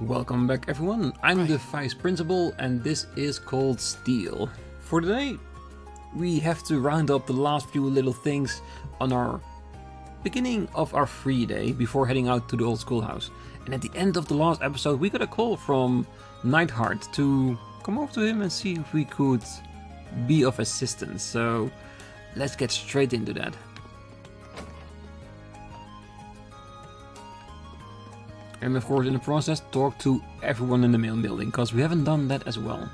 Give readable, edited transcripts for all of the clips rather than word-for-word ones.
Welcome back everyone, I'm the Vice Principal and this is called Steel. For today we have to round up the last few little things on our beginning of our free day before heading out to the old schoolhouse. And at the end of the last episode we got a call from Neithardt to come over to him and see if we could be of assistance. So let's get straight into that. And of course in the process talk to everyone in the main building, because we haven't done that as well.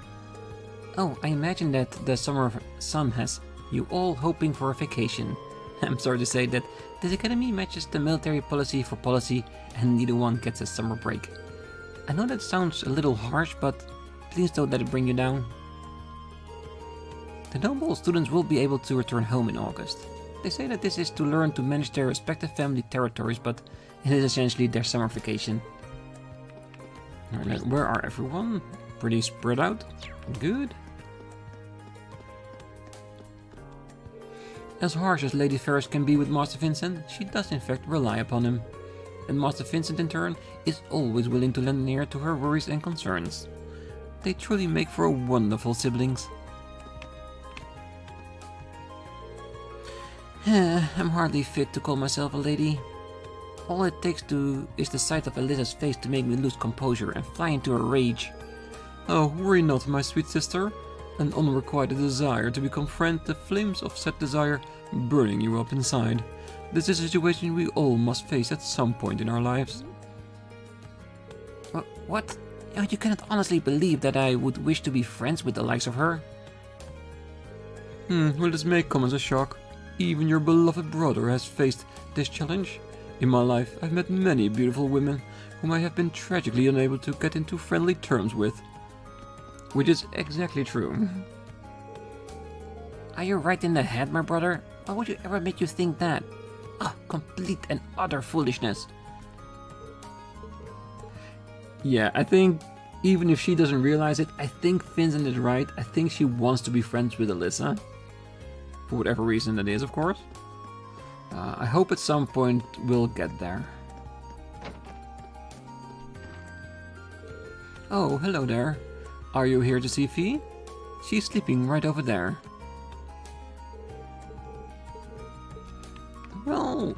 Oh, I imagine that the summer sun has you all hoping for a vacation. I'm sorry to say that this academy matches the military policy for policy and neither one gets a summer break. I know that sounds a little harsh, but please don't let it bring you down. The Noble students will be able to return home in August. They say that this is to learn to manage their respective family territories, but it is essentially their summer vacation. Alright, where are everyone? Pretty spread out. Good. As harsh as Lady Ferris can be with Master Vincent, she does in fact rely upon him. And Master Vincent in turn is always willing to lend an ear to her worries and concerns. They truly make for wonderful siblings. I'm hardly fit to call myself a lady. All it takes is the sight of Alyssa's face to make me lose composure and fly into a rage. Oh, worry not, my sweet sister. An unrequited desire to become friend, the flames of said desire burning you up inside. This is a situation we all must face at some point in our lives. What? Oh, you cannot honestly believe that I would wish to be friends with the likes of her? Well, this may come as a shock. Even your beloved brother has faced this challenge. In my life, I've met many beautiful women whom I have been tragically unable to get into friendly terms with. Which is exactly true. Are you right in the head, my brother? Why would you ever make you think that? Ah, complete and utter foolishness. Yeah, I think even if she doesn't realize it, I think Vincent is right. I think she wants to be friends with Alyssa. For whatever reason that is, of course. I hope at some point we'll get there. Oh, hello there. Are you here to see Fee? She's sleeping right over there. Well,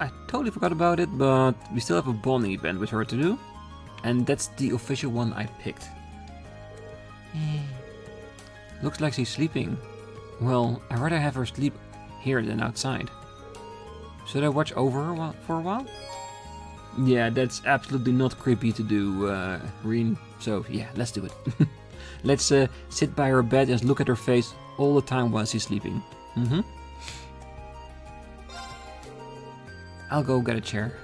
I totally forgot about it, but we still have a bonding event with her to do. And that's the official one I picked. Looks like she's sleeping. Well, I'd rather have her sleep here than outside. Should I watch over her for a while? Yeah, that's absolutely not creepy to do, Rean. So yeah, let's do it. Let's sit by her bed and look at her face all the time while she's sleeping. I'll go get a chair.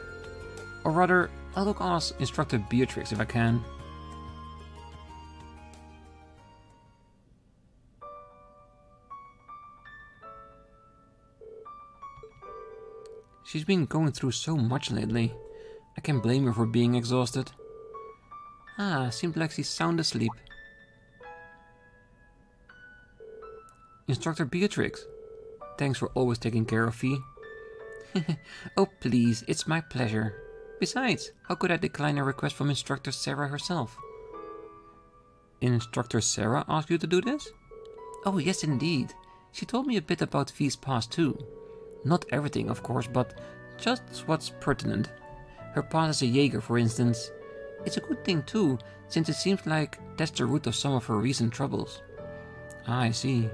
Or rather, I'll go ask Instructor Beatrix if I can. She's been going through so much lately. I can't blame her for being exhausted. Seems like she's sound asleep. Instructor Beatrix, thanks for always taking care of Fee. Oh please, it's my pleasure. Besides, how could I decline a request from Instructor Sarah herself? Instructor Sarah asked you to do this? Oh yes indeed. She told me a bit about Fee's past too. Not everything, of course, but just what's pertinent. Her past as a Jaeger, for instance. It's a good thing too, since it seems like that's the root of some of her recent troubles. I see.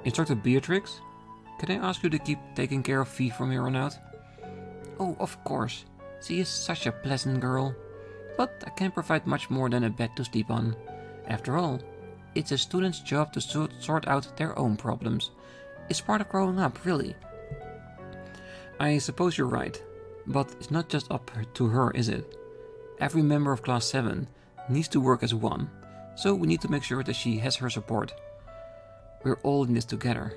Instructor Beatrix, can I ask you to keep taking care of Fee from here on out? Oh, of course. She is such a pleasant girl. But I can't provide much more than a bed to sleep on. After all, it's a student's job to sort out their own problems. It's part of growing up, really. I suppose you're right, but it's not just up to her, is it? Every member of Class 7 needs to work as one, so we need to make sure that she has her support. We're all in this together.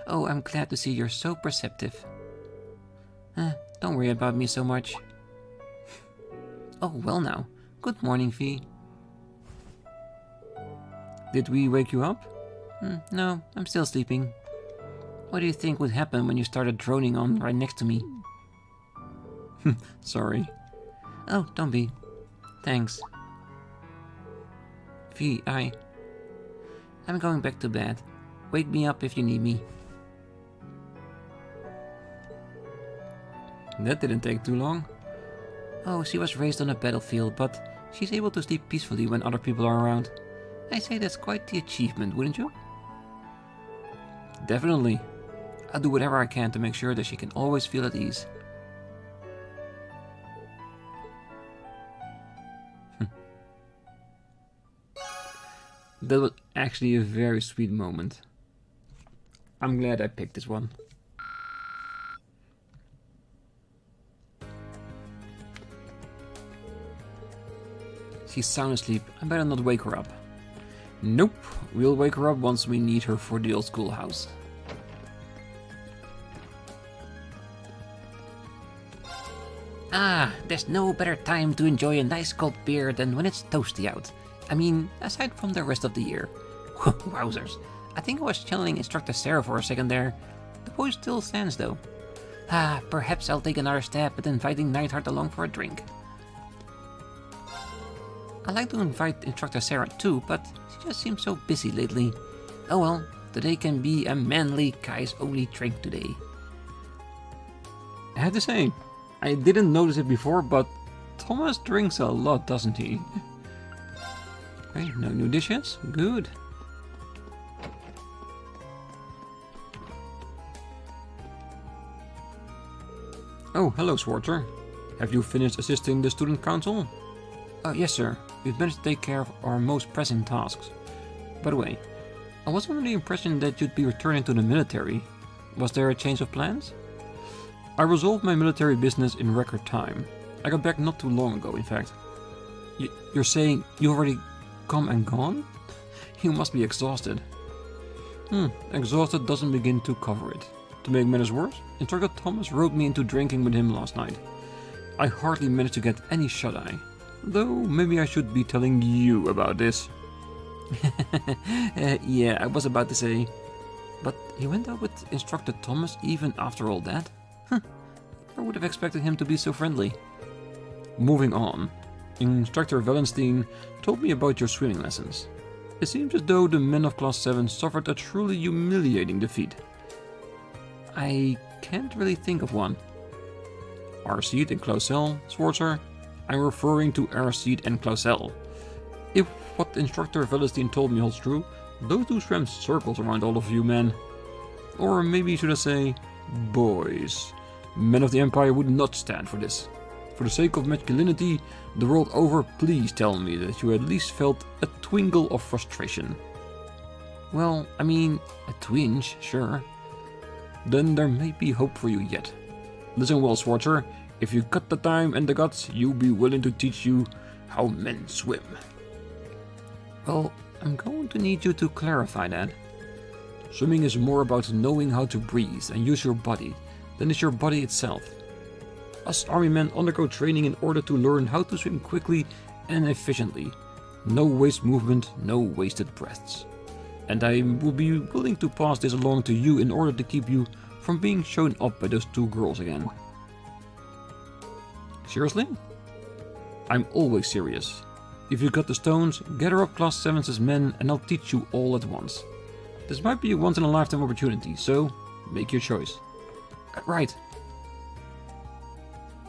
Oh, I'm glad to see you're so perceptive. Don't worry about me so much. Oh, well now. Good morning, Fee. Did we wake you up? No, I'm still sleeping. What do you think would happen when you started droning on right next to me? Sorry. Oh, don't be. Thanks. V, I'm going back to bed. Wake me up if you need me. That didn't take too long. Oh, she was raised on a battlefield, but she's able to sleep peacefully when other people are around. I say that's quite the achievement, wouldn't you? Definitely. I'll do whatever I can to make sure that she can always feel at ease. That was actually a very sweet moment. I'm glad I picked this one. She's sound asleep. I better not wake her up. Nope, we'll wake her up once we need her for the old schoolhouse. Ah, there's no better time to enjoy a nice cold beer than when it's toasty out. I mean, aside from the rest of the year. Wowzers. I think I was channeling Instructor Sarah for a second there. The voice still stands though. Ah, perhaps I'll take another stab at inviting Neithardt along for a drink. I'd like to invite Instructor Sarah too, but she just seems so busy lately. Oh well, today can be a manly guys only drink today. I have to say, I didn't notice it before, but Thomas drinks a lot, doesn't he? Okay, no new dishes? Good. Oh, hello Schwarzer. Have you finished assisting the student council? Yes sir. We've managed to take care of our most pressing tasks. By the way, I was under the impression that you'd be returning to the military. Was there a change of plans? I resolved my military business in record time. I got back not too long ago, in fact. You're saying you already come and gone? You must be exhausted. Exhausted doesn't begin to cover it. To make matters worse, Instructor Thomas roped me into drinking with him last night. I hardly managed to get any shut-eye. Though, maybe I should be telling you about this. Yeah, I was about to say. But he went out with Instructor Thomas even after all that? I would have expected him to be so friendly. Moving on. Instructor Wallenstein told me about your swimming lessons. It seems as though the men of Class 7 suffered a truly humiliating defeat. I can't really think of one. Arseed and Clausel, Schwarzer? I'm referring to Arseed and Clausel. If what Instructor Wallenstein told me holds true, those two swam circles around all of you men. Or maybe should I say, boys. Men of the Empire would not stand for this. For the sake of masculinity, the world over, please tell me that you at least felt a twinkle of frustration. Well, I mean, a twinge, sure. Then there may be hope for you yet. Listen well, Schwarzer. If you got the time and the guts, you'll be willing to teach you how men swim. Well, I'm going to need you to clarify that. Swimming is more about knowing how to breathe and use your body than is your body itself. Us army men undergo training in order to learn how to swim quickly and efficiently. No waste movement, no wasted breaths. And I will be willing to pass this along to you in order to keep you from being shown up by those two girls again. Seriously? I'm always serious. If you got the stones, gather up Class 7's men and I'll teach you all at once. This might be a once-in-a-lifetime opportunity, so make your choice. Right.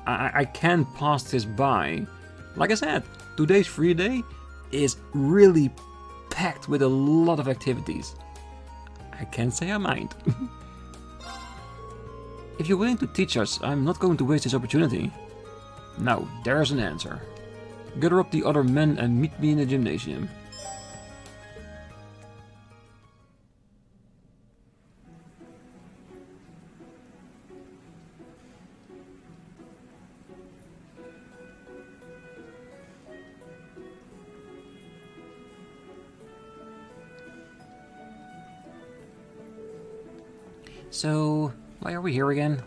I can't pass this by. Like I said, today's free day is really packed with a lot of activities. I can't say I mind. If you're willing to teach us, I'm not going to waste this opportunity. Now, there's an answer. Gather up the other men and meet me in the gymnasium. So, why are we here again?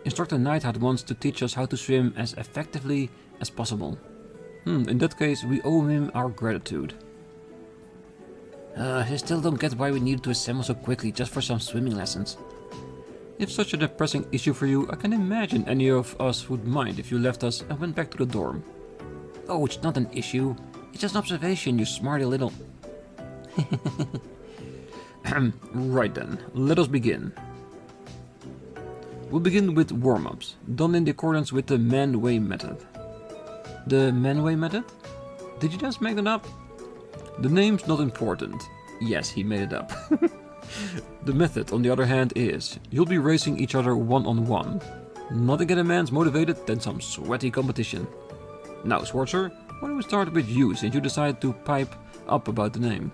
Instructor Neithardt wants to teach us how to swim as effectively as possible. In that case, we owe him our gratitude. I still don't get why we needed to assemble so quickly just for some swimming lessons. If such a depressing issue for you, I can imagine any of us would mind if you left us and went back to the dorm. Oh, it's not an issue. It's just an observation, you smarty little... Right then, let us begin. We'll begin with warm-ups, done in accordance with the man-way method. The man-way method? Did you just make that up? The name's not important. Yes, he made it up. The method, on the other hand, is you'll be racing each other one-on-one. Not to get a man's motivated, then some sweaty competition. Now, Schwarzer, why don't we start with you, since you decided to pipe up about the name?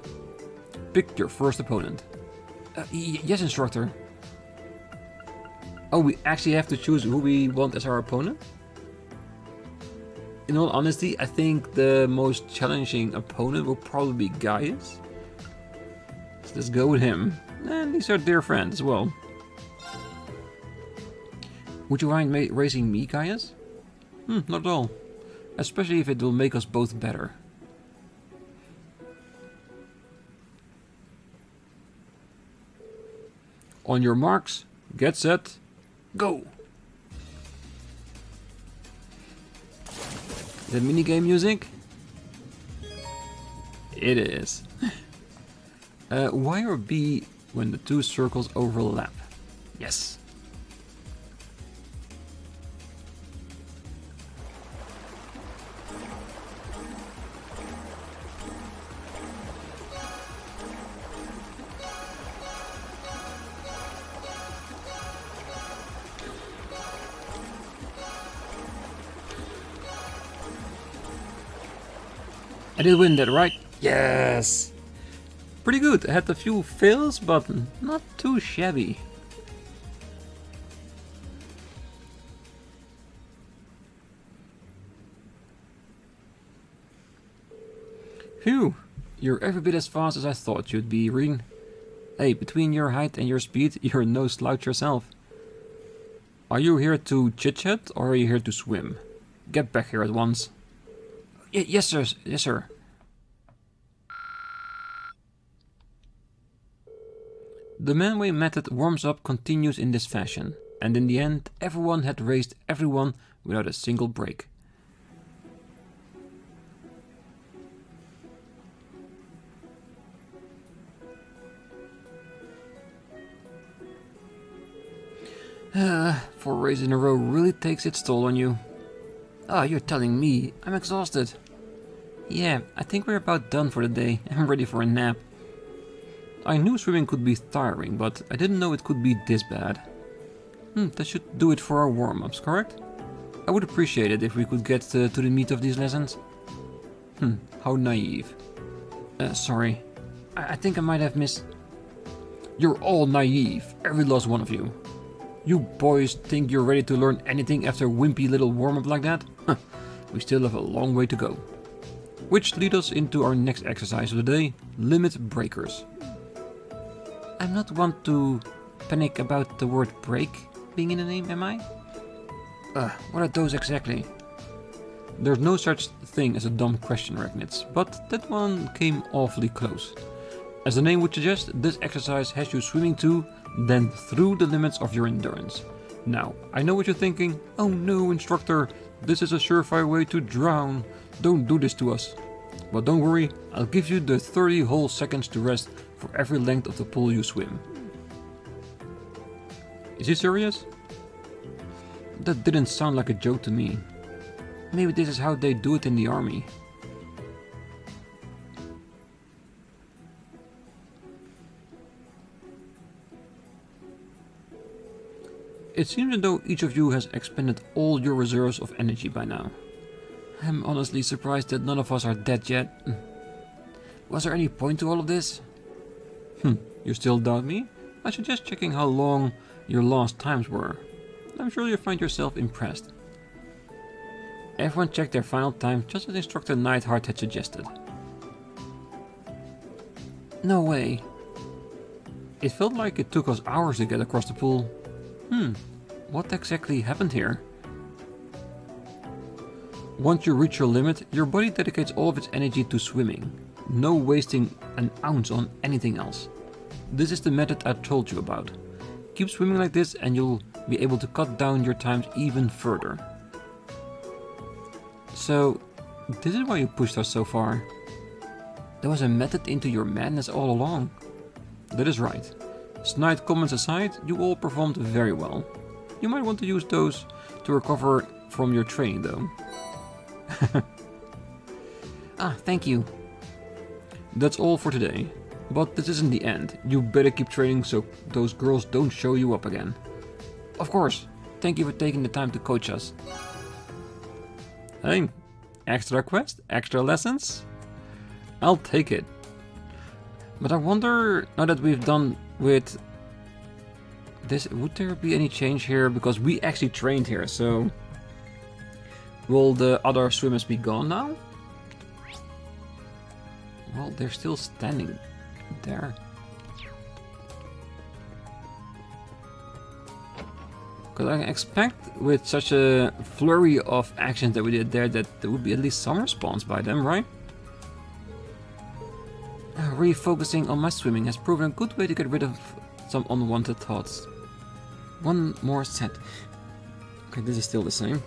Pick your first opponent. Yes, instructor. Oh, we actually have to choose who we want as our opponent? In all honesty, I think the most challenging opponent will probably be Gaius. So let's go with him. And he's our dear friend as well. Would you mind racing me, Gaius? Not at all. Especially if it will make us both better. On your marks, get set, go! The minigame music? It is. Y or B when the two circles overlap? Yes. I did win that, right? Yes! Pretty good. I had a few fails, but not too shabby. Phew! You're every bit as fast as I thought you'd be, Rean. Hey, between your height and your speed, you're no slouch yourself. Are you here to chit-chat, or are you here to swim? Get back here at once. Yes, sir. Yes, sir. The man-way method warms-up continues in this fashion, and in the end, everyone had raced everyone without a single break. Four races in a row really takes its toll on you. Ah, you're telling me. I'm exhausted. Yeah, I think we're about done for the day. I'm ready for a nap. I knew swimming could be tiring, but I didn't know it could be this bad. That should do it for our warm-ups, correct? I would appreciate it if we could get to the meat of these lessons. How naive. Sorry. I think I might have missed... You're all naive, every last one of you. You boys think you're ready to learn anything after a wimpy little warm-up like that? We still have a long way to go. Which leads us into our next exercise of the day, limit breakers. I'm not one to panic about the word break being in the name, am I? What are those exactly? There's no such thing as a dumb question, Ragnitz, but that one came awfully close. As the name would suggest, this exercise has you swimming to, then through the limits of your endurance. Now, I know what you're thinking. Oh no, instructor, this is a surefire way to drown. Don't do this to us. But don't worry, I'll give you the 30 whole seconds to rest for every length of the pool you swim. Is he serious? That didn't sound like a joke to me. Maybe this is how they do it in the army. It seems as though each of you has expended all your reserves of energy by now. I'm honestly surprised that none of us are dead yet. Was there any point to all of this? You still doubt me? I suggest checking how long your last times were. I'm sure you'll find yourself impressed. Everyone checked their final time just as instructor Neithardt had suggested. No way. It felt like it took us hours to get across the pool. What exactly happened here? Once you reach your limit, your body dedicates all of its energy to swimming. No wasting an ounce on anything else. This is the method I told you about. Keep swimming like this and you'll be able to cut down your times even further. So, this is why you pushed us so far. There was a method into your madness all along. That is right. Snide comments aside, you all performed very well. You might want to use those to recover from your training though. Ah, thank you. That's all for today. But this isn't the end. You better keep training so those girls don't show you up again. Of course. Thank you for taking the time to coach us. Hey, extra quest? Extra lessons? I'll take it. But I wonder, now that we've done with this, would there be any change here? Because we actually trained here, so... Will the other swimmers be gone now? Well, they're still standing there. Because I expect with such a flurry of actions that we did there that there would be at least some response by them, right? Refocusing on my swimming has proven a good way to get rid of some unwanted thoughts. One more set. Okay, this is still the same.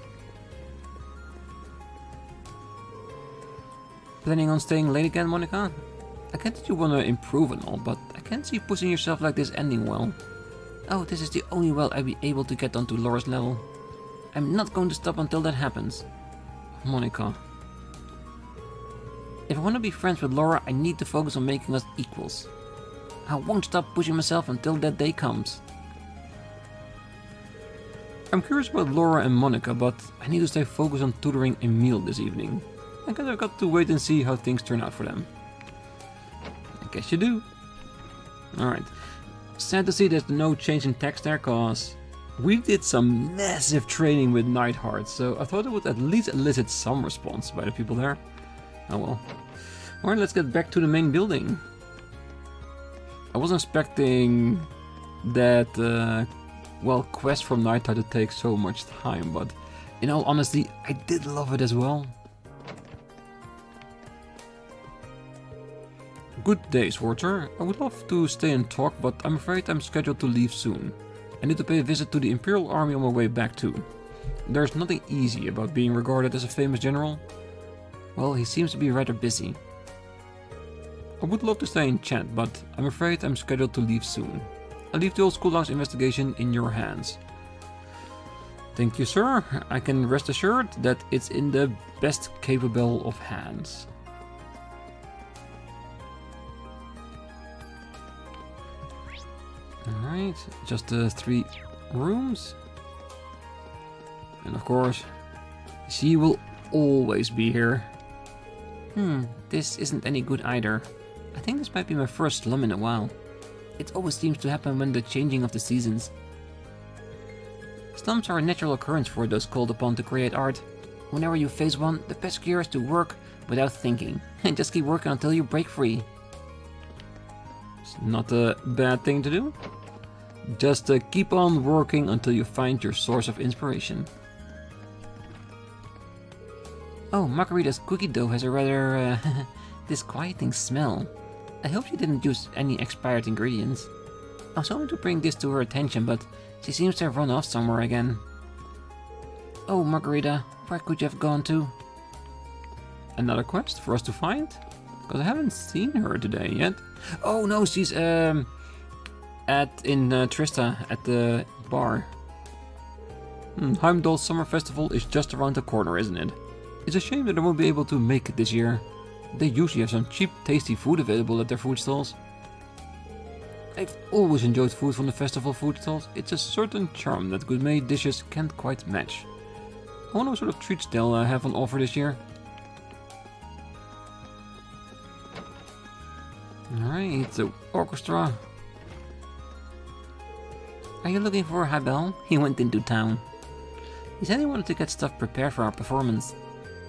Planning on staying late again, Monica? I get that you want to improve and all, but I can't see pushing yourself like this ending well. Oh, this is the only way I'll be able to get onto Laura's level. I'm not going to stop until that happens. Monica. If I want to be friends with Laura, I need to focus on making us equals. I won't stop pushing myself until that day comes. I'm curious about Laura and Monica, but I need to stay focused on tutoring Emil this evening. I guess I've got to wait and see how things turn out for them. I guess you do. Alright. Sad to see there's no change in text there, cause we did some massive training with Neithardt, so I thought it would at least elicit some response by the people there. Oh well. Alright, let's get back to the main building. I wasn't expecting that, well, quest from Neithardt to take so much time, but in all honesty, I did love it as well. Good day, Schwarzer. I would love to stay and talk, but I'm afraid I'm scheduled to leave soon. I need to pay a visit to the Imperial Army on my way back too. There's nothing easy about being regarded as a famous general. Well, he seems to be rather busy. I would love to stay and chat, but I'm afraid I'm scheduled to leave soon. I'll leave the old Schoolhouse investigation in your hands. Thank you, sir. I can rest assured that it's in the best capable of hands. Alright, just 3 rooms. And of course, she will always be here. This isn't any good either. I think this might be my first slum in a while. It always seems to happen when the changing of the seasons. Slums are a natural occurrence for those called upon to create art. Whenever you face one, the best cure is to work without thinking. And just keep working until you break free. It's not a bad thing to do. Just keep on working until you find your source of inspiration. Oh, Margarita's cookie dough has a rather disquieting smell. I hope she didn't use any expired ingredients. I was hoping to bring this to her attention, but she seems to have run off somewhere again. Oh, Margarita, where could you have gone to? Another quest for us to find? Because I haven't seen her today yet. Oh no, she's in Trista at the bar. Heimdall's summer festival is just around the corner, isn't it? It's a shame that I won't be able to make it this year. They usually have some cheap, tasty food available at their food stalls. I've always enjoyed food from the festival food stalls. It's a certain charm that gourmet dishes can't quite match. I wonder what sort of treats they'll have on offer this year. Alright, so orchestra. Are you looking for Habel? He went into town. He said he wanted to get stuff prepared for our performance.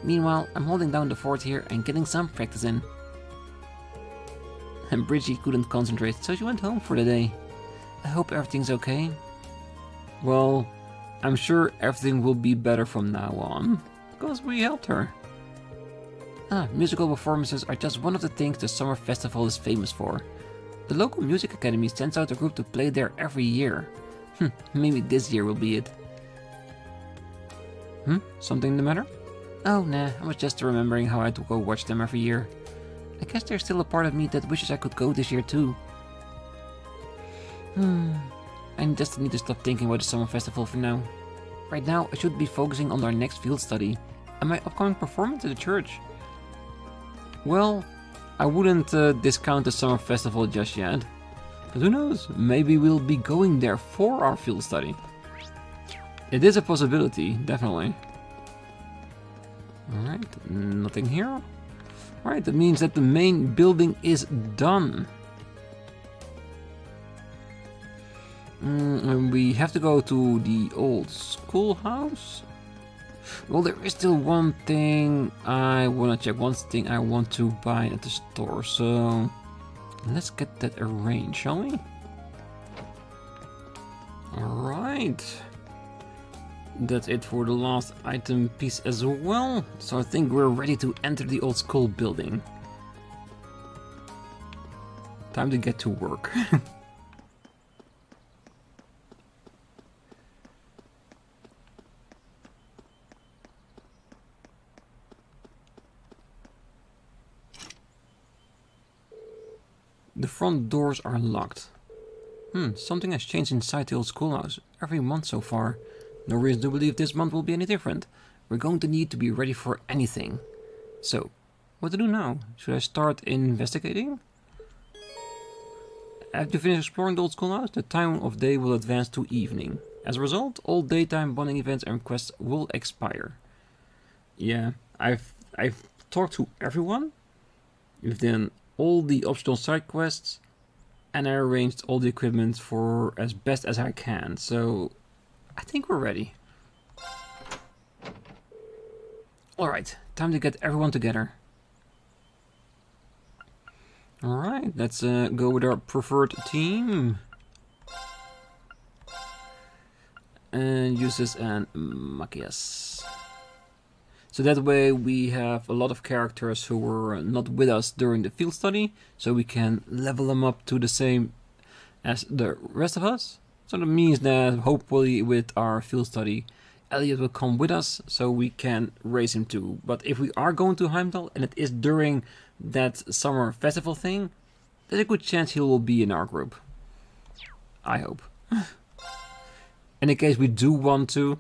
Meanwhile, I'm holding down the fort here and getting some practice in. And Bridgie couldn't concentrate, so she went home for the day. I hope everything's okay. Well, I'm sure everything will be better from now on, because we helped her. Musical performances are just one of the things the summer festival is famous for. The local music academy sends out a group to play there every year. Maybe this year will be it. Something the matter? Oh, nah, I was just remembering how I had to go watch them every year. I guess there's still a part of me that wishes I could go this year too. I just need to stop thinking about the summer festival for now. Right now, I should be focusing on our next field study and my upcoming performance at the church. Well, I wouldn't discount the summer festival just yet. But who knows, maybe we'll be going there for our field study. It is a possibility, definitely. Alright, nothing here. Alright, that means that the main building is done. And we have to go to the old schoolhouse. Well, there is still one thing I want to check. One thing I want to buy at the store. So let's get that arranged, shall we? Alright. That's it for the last item piece as well. So I think we're ready to enter the old school building. Time to get to work. The front doors are locked. Something has changed inside the old schoolhouse every month so far. No reason to believe this month will be any different. We're going to need to be ready for anything. So, what to do now? Should I start investigating? After you finish exploring the old schoolhouse, the time of day will advance to evening. As a result, all daytime bonding events and quests will expire. Yeah, I've talked to everyone. We've done all the optional side quests, and I arranged all the equipment for as best as I can. So I think we're ready. Alright, time to get everyone together. Alright, let's go with our preferred team. And Uses and Machias. So that way we have a lot of characters who were not with us during the field study, so we can level them up to the same as the rest of us. So that means that hopefully with our field study, Elliot will come with us so we can raise him too. But if we are going to Heimdall and it is during that summer festival thing, there's a good chance he will be in our group. I hope. And in case we do want to,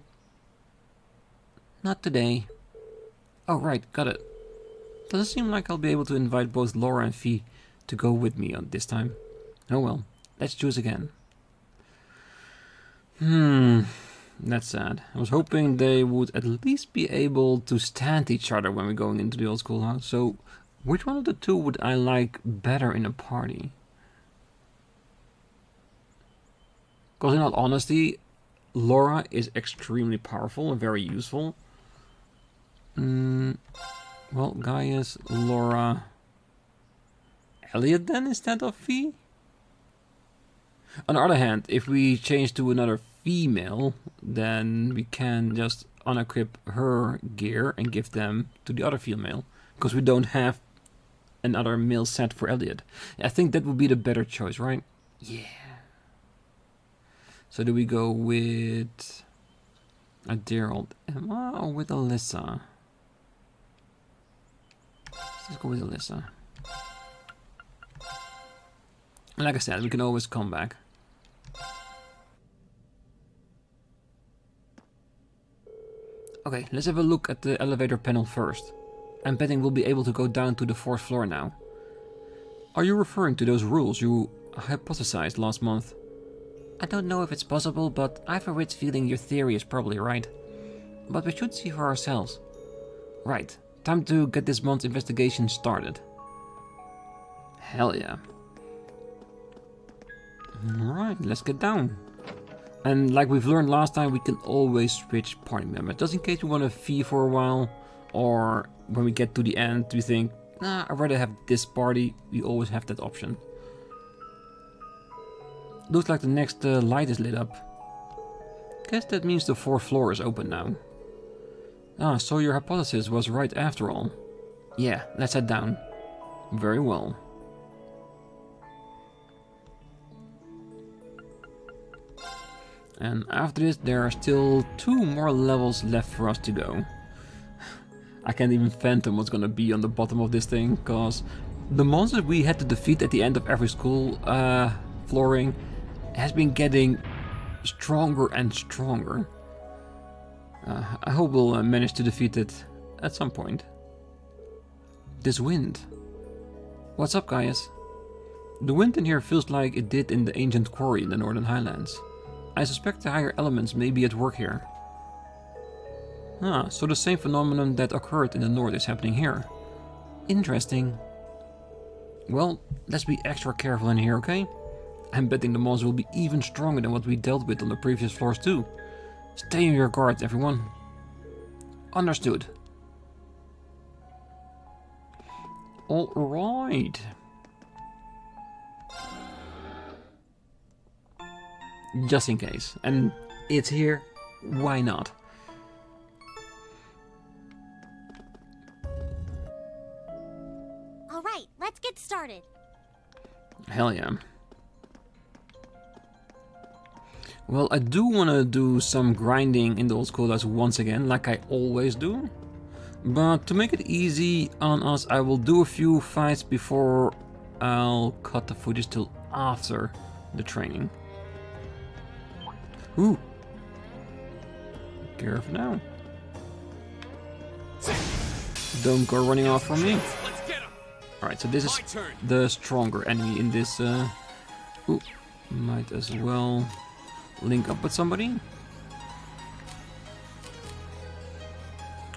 not today. Oh right, got it. Doesn't seem like I'll be able to invite both Laura and Fee to go with me on this time. Oh well, let's choose again. That's sad. I was hoping they would at least be able to stand each other when we're going into the old schoolhouse. So, which one of the two would I like better in a party? Because in all honesty, Laura is extremely powerful and very useful. Well, Gaius, Laura, Elliot then instead of Fee? On the other hand, if we change to another female, then we can just unequip her gear and give them to the other female, because we don't have another male set for Elliot. I think that would be the better choice, right? Yeah. So do we go with a dear old Emma or with Alyssa? Let's go with Alyssa. And like I said, we can always come back. Okay, let's have a look at the elevator panel first. I'm betting we'll be able to go down to the 4th floor now. Are you referring to those rules you hypothesized last month? I don't know if it's possible, but I have a rich feeling your theory is probably right. But we should see for ourselves. Right, time to get this month's investigation started. Hell yeah. Alright, let's get down. And like we've learned last time, we can always switch party members. Just in case we want to fee for a while, or when we get to the end, we think, nah, I'd rather have this party. We always have that option. Looks like the next light is lit up. Guess that means the 4th floor is open now. Ah, so your hypothesis was right after all. Yeah, let's head down. Very well. And after this, there are still 2 more levels left for us to go. I can't even fathom what's gonna be on the bottom of this thing, because the monsters we had to defeat at the end of every school flooring has been getting stronger and stronger. I hope we'll manage to defeat it at some point. This wind. What's up, guys? The wind in here feels like it did in the ancient quarry in the Northern Highlands. I suspect the higher elements may be at work here. Ah, so the same phenomenon that occurred in the north is happening here. Interesting. Well, let's be extra careful in here, okay? I'm betting the monsters will be even stronger than what we dealt with on the previous floors too. Stay on your guard, everyone. Understood. Alright. Just in case. And it's here, why not? Alright, let's get started. Hell yeah. Well, I do want to do some grinding in the old schoolhouse once again, like I always do. But to make it easy on us, I will do a few fights before I'll cut the footage till after the training. Ooh. Careful now. Don't go running off from me. Alright, so this is the stronger enemy in this. Ooh, might as well link up with somebody.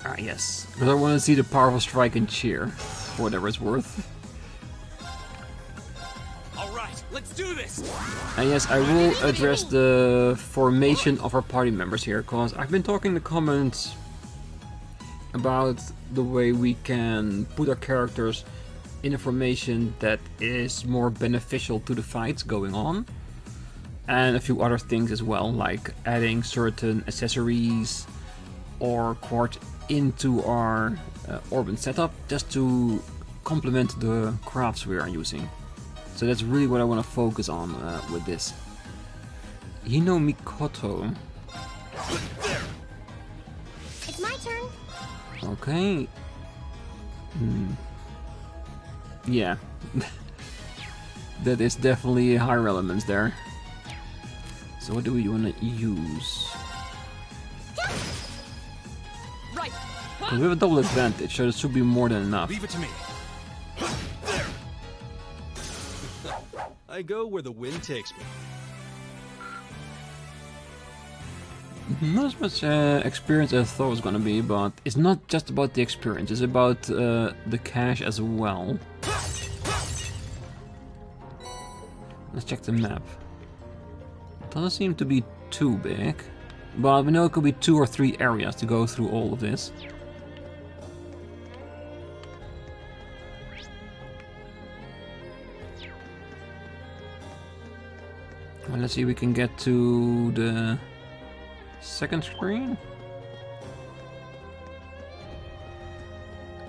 Ah, yes. Because I want to see the powerful strike and cheer, for whatever it's worth. Alright, let's do this! And yes, I will address the formation of our party members here, because I've been talking in the comments about the way we can put our characters in a formation that is more beneficial to the fights going on. And a few other things as well, like adding certain accessories or quartz into our Orban setup, just to complement the crafts we are using. So that's really what I want to focus on with this. Hino Mikoto. It's my turn. Okay. Yeah. That is definitely higher elements there. So what do we want to use? Right. Because we have a double advantage, so it should be more than enough. Leave it to me. There. I go where the wind takes me. Not as much experience as I thought it was gonna be, but it's not just about the experience, it's about the cash as well. Let's check the map. Doesn't seem to be too big, but we know it could be 2 or 3 areas to go through all of this. Well, let's see if we can get to the second screen.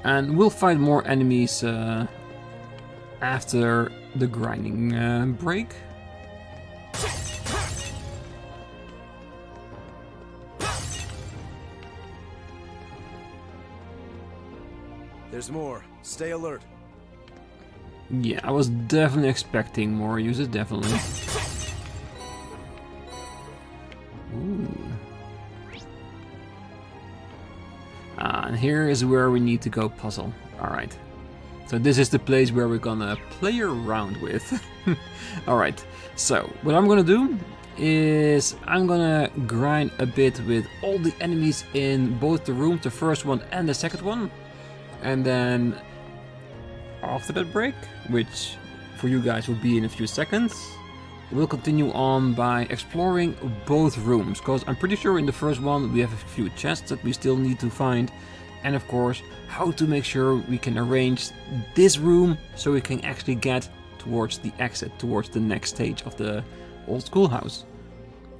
And we'll fight more enemies after the grinding break. There's more. Stay alert. Yeah, I was definitely expecting more users, definitely. Ooh. And here is where we need to go puzzle. Alright. So this is the place where we're gonna play around with. Alright, so what I'm gonna do is I'm gonna grind a bit with all the enemies in both the rooms, the first one and the second one. And then after that break, which for you guys will be in a few seconds, we'll continue on by exploring both rooms, because I'm pretty sure in the first one we have a few chests that we still need to find, and of course how to make sure we can arrange this room so we can actually get towards the exit, towards the next stage of the old schoolhouse.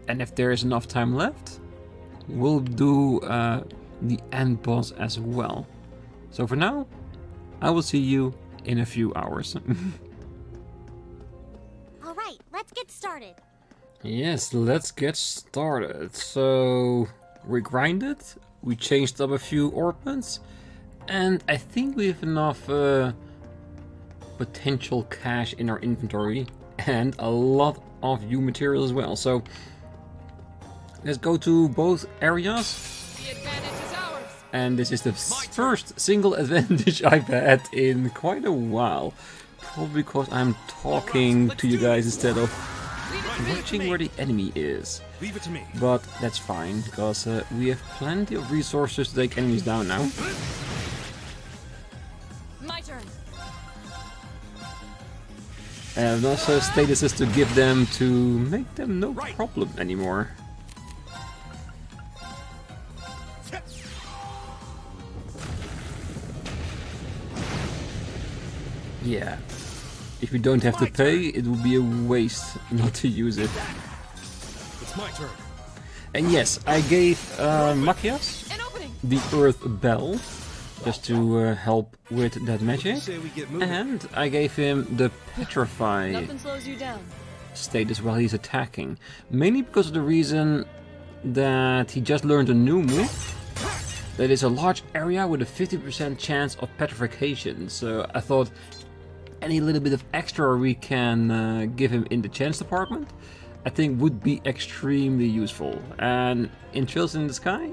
And if there is enough time left, we'll do the end boss as well. So for now, I will see you in a few hours. Alright, let's get started. Yes, let's get started. So, we grinded, we changed up a few ornaments, and I think we have enough potential cash in our inventory, and a lot of new material as well. So, let's go to both areas. The advantage is ours. And this is the first single advantage I've had in quite a while. Probably because I'm talking to you guys instead of watching where the enemy is. Leave it to me. But that's fine, because we have plenty of resources to take enemies down now. My turn. And also statuses to give them to make them no problem anymore. Yeah. If we don't have to pay, it would be a waste not to use it. It's my turn. And yes, I gave Machias An opening. the Earth Bell, just to help with that magic. Say we get moving. And I gave him the Petrify Nothing slows you down. status while he's attacking. Mainly because of the reason that he just learned a new move. That is a large area with a 50% chance of petrification. So I thought any little bit of extra we can give him in the chance department, I think would be extremely useful. And in Trails in the Sky,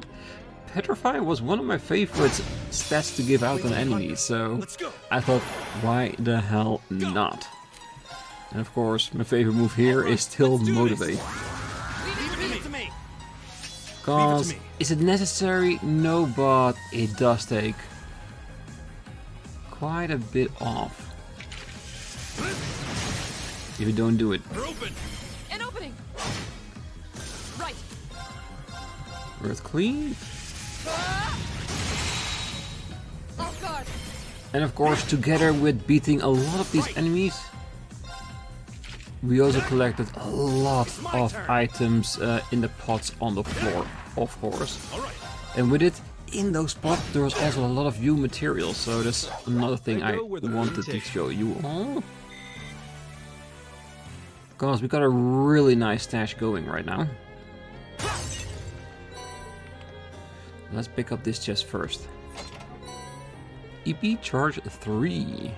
Petrify was one of my favorite stats to give out on enemies, so Let's go. I thought, why the hell not? And of course, my favorite move here is still Motivate. Leave it to me. Cause, is it necessary? No, but it does take quite a bit off if you don't do it. We're open. An opening. Right. Earth Cleave. Off guard. And of course, together with beating a lot of these enemies, we also collected a lot of items in the pots on the floor, of course. All right. And with it, in those pots, there was also a lot of new material, so that's another thing I wanted to show you all. Because we got a really nice stash going right now. Let's pick up this chest first. EP charge 3.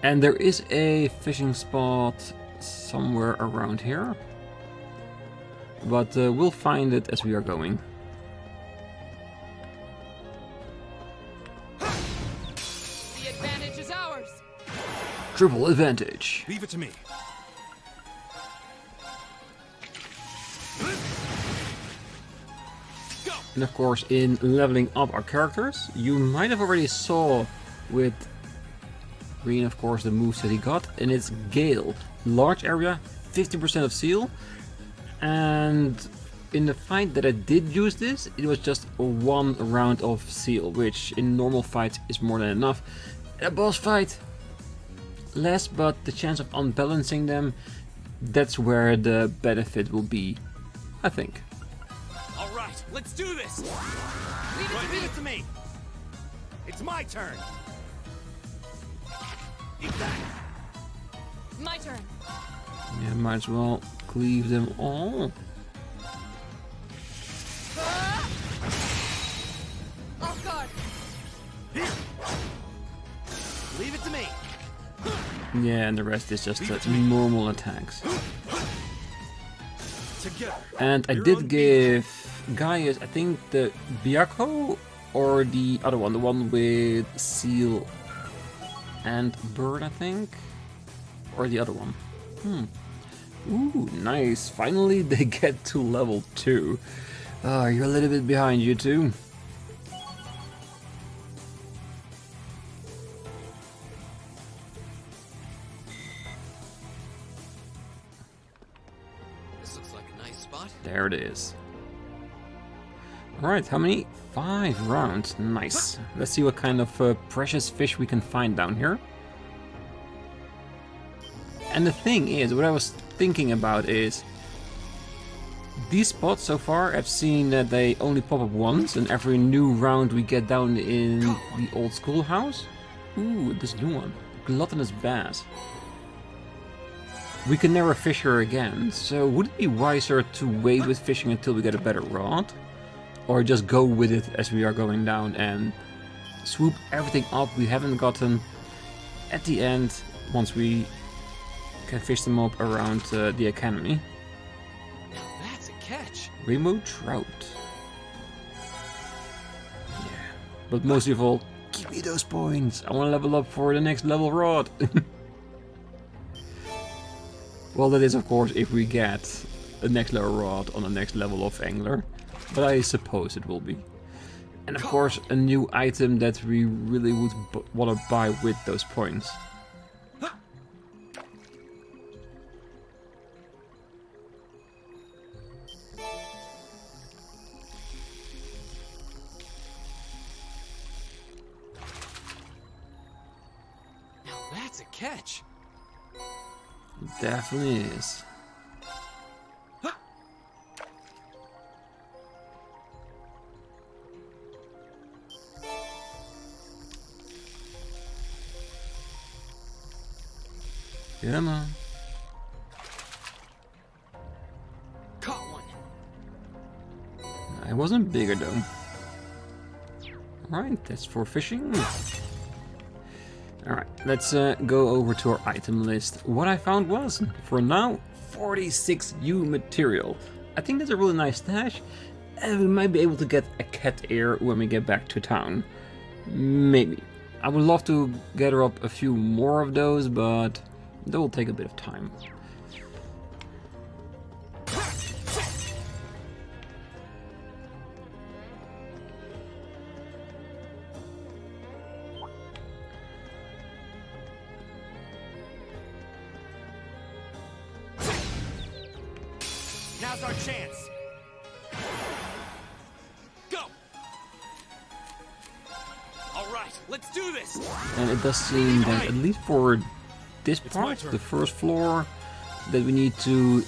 And there is a fishing spot somewhere around here. But we'll find it as we are going. The advantage is ours. Triple advantage. Leave it to me. And of course, in leveling up our characters, you might have already saw with Rean, of course, the moves that he got, and it's Gale. Large area, 50% of seal, and in the fight that I did use this, it was just one round of seal, which in normal fights is more than enough. In a boss fight, less, but the chance of unbalancing them, that's where the benefit will be, I think. All right. Let's do this. Leave it to me. It's my turn. Eat that. My turn. Yeah, might as well cleave them all. Off guard. Here. Leave it to me. Yeah, and the rest is just normal attacks. Together. And I did give Gaius, I think, the Biako or the other one, the one with seal and bird, I think, or the other one. Ooh, nice. Finally, they get to level 2. You're a little bit behind, you two. This looks like a nice spot. There it is. Alright, how many? 5 rounds. Nice. Let's see what kind of precious fish we can find down here. And the thing is, what I was thinking about is, these spots so far, I've seen that they only pop up once, and every new round we get down in the old schoolhouse. Ooh, this new one. Gluttonous Bass. we can never fish her again, so would it be wiser to wait with fishing until we get a better rod? Or just go with it as we are going down and swoop everything up we haven't gotten at the end once we can fish them up around the academy? Now that's a catch. Rainbow trout. Yeah, but most of all, give me those points. I want to level up for the next level rod. Well, that is of course if we get a next level rod on the next level of angler, but I suppose it will be. And of course a new item that we really would want to buy with those points. Now that's a catch. Definitely is. Come on. Caught one. I wasn't bigger though. Alright, that's for fishing. Alright, let's go over to our item list. What I found was, for now, 46 U material. I think that's a really nice stash, and we might be able to get a cat ear when we get back to town. Maybe. I would love to gather up a few more of those, but that will take a bit of time. Now's our chance. Go. All right, let's do this. And it does seem that, at least for this part, the first floor, that we need to